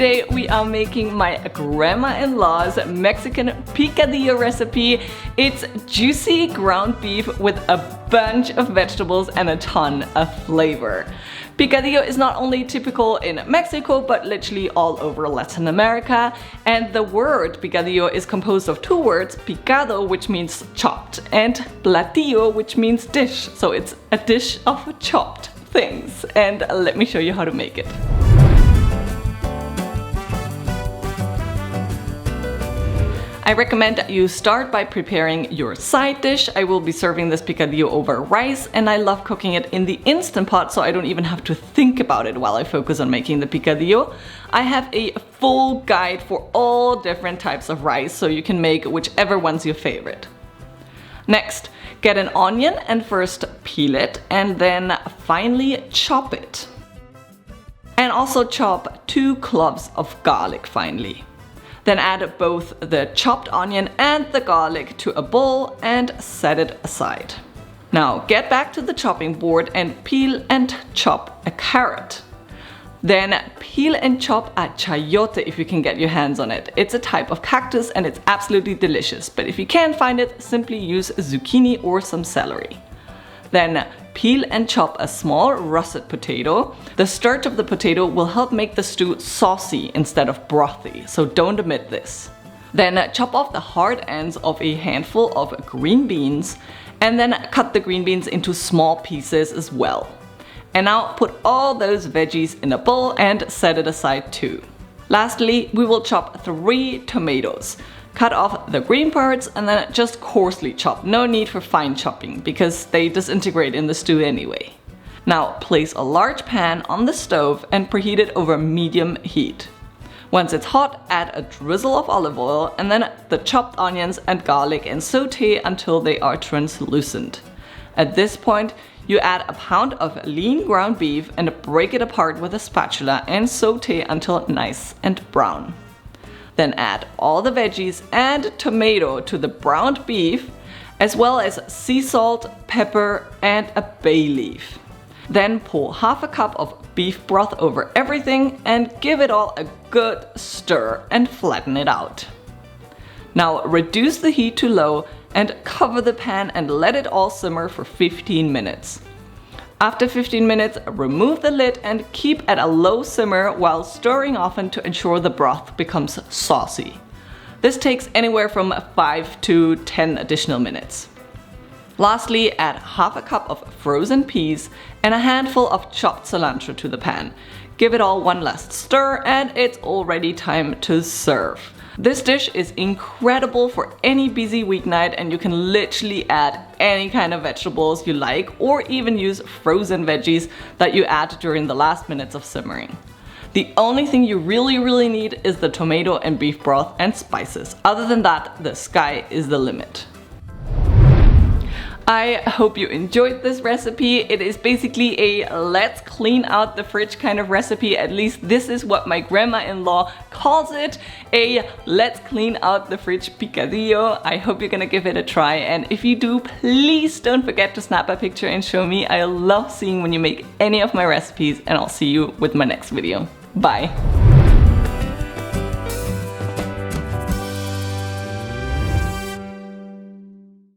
Today we are making my grandma-in-law's Mexican picadillo recipe. It's juicy ground beef with a bunch of vegetables and a ton of flavor. Picadillo is not only typical in Mexico, but literally all over Latin America. And the word picadillo is composed of two words, picado, which means chopped, and platillo, which means dish. So it's a dish of chopped things. And let me show you how to make it. I recommend that you start by preparing your side dish. I will be serving this picadillo over rice, and I love cooking it in the Instant Pot so I don't even have to think about it while I focus on making the picadillo. I have a full guide for all different types of rice, so you can make whichever one's your favorite. Next, get an onion and first peel it and then finely chop it. And also chop 2 cloves of garlic finely. Then add both the chopped onion and the garlic to a bowl and set it aside. Now get back to the chopping board and peel and chop a carrot. Then peel and chop a chayote if you can get your hands on it. It's a type of cactus and it's absolutely delicious, but if you can't find it, simply use zucchini or some celery. Then peel and chop a small russet potato. The starch of the potato will help make the stew saucy instead of brothy, so don't omit this. Then chop off the hard ends of a handful of green beans and then cut the green beans into small pieces as well. And now put all those veggies in a bowl and set it aside too. Lastly, we will chop 3 tomatoes. Cut off the green parts and then just coarsely chop. No need for fine chopping because they disintegrate in the stew anyway. Now place a large pan on the stove and preheat it over medium heat. Once it's hot, add a drizzle of olive oil and then the chopped onions and garlic and saute until they are translucent. At this point, you add a pound of lean ground beef and break it apart with a spatula and saute until nice and brown. Then add all the veggies and tomato to the browned beef, as well as sea salt, pepper, and a bay leaf. Then pour half a cup of beef broth over everything and give it all a good stir and flatten it out. Now reduce the heat to low and cover the pan and let it all simmer for 15 minutes. After 15 minutes, remove the lid and keep at a low simmer while stirring often to ensure the broth becomes saucy. This takes anywhere from 5 to 10 additional minutes. Lastly, add half a cup of frozen peas and a handful of chopped cilantro to the pan. Give it all one last stir and it's already time to serve. This dish is incredible for any busy weeknight and you can literally add any kind of vegetables you like or even use frozen veggies that you add during the last minutes of simmering. The only thing you really need is the tomato and beef broth and spices. Other than that, the sky is the limit. I hope you enjoyed this recipe. It is basically a let's clean out the fridge kind of recipe. At least this is what my grandma-in-law calls it. A let's clean out the fridge picadillo. I hope you're gonna give it a try. And if you do, please don't forget to snap a picture and show me. I love seeing when you make any of my recipes, and I'll see you with my next video. Bye.